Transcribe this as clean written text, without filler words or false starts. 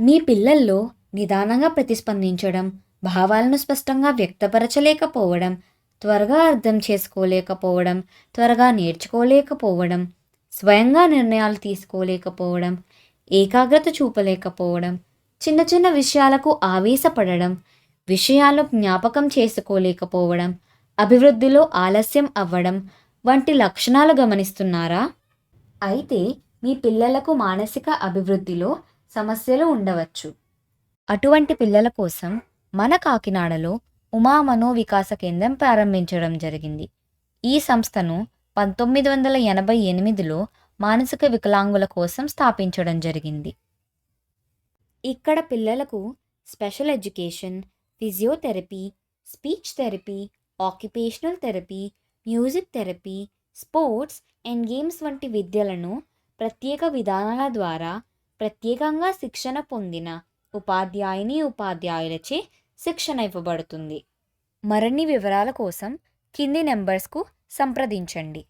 మీ పిల్లల్లో నిదానంగా ప్రతిస్పందించడం, భావాలను స్పష్టంగా వ్యక్తపరచలేకపోవడం, త్వరగా అర్థం చేసుకోలేకపోవడం, త్వరగా నేర్చుకోలేకపోవడం, స్వయంగా నిర్ణయాలు తీసుకోలేకపోవడం, ఏకాగ్రత చూపలేకపోవడం, చిన్న చిన్న విషయాలకు ఆవేశపడడం, విషయాలు జ్ఞాపకం చేసుకోలేకపోవడం, అభివృద్ధిలో ఆలస్యం అవ్వడం వంటి లక్షణాలు గమనిస్తున్నారా? అయితే మీ పిల్లలకు మానసిక అభివృద్ధిలో సమస్యలు ఉండవచ్చు. అటువంటి పిల్లల కోసం మన కాకినాడలో ఉమా మనోవికాస కేంద్రం ప్రారంభించడం జరిగింది. ఈ సంస్థను 1988లో మానసిక వికలాంగుల కోసం స్థాపించడం జరిగింది. ఇక్కడ పిల్లలకు special education, physiotherapy, speech therapy, occupational therapy, music therapy, sports and games వంటి విద్యలను ప్రత్యేక విధానాల ద్వారా ప్రత్యేకంగా శిక్షణ పొందిన ఉపాధ్యాయులచే శిక్షణ ఇవ్వబడుతుంది. మరిన్ని వివరాల కోసం కింది నెంబర్స్కు సంప్రదించండి.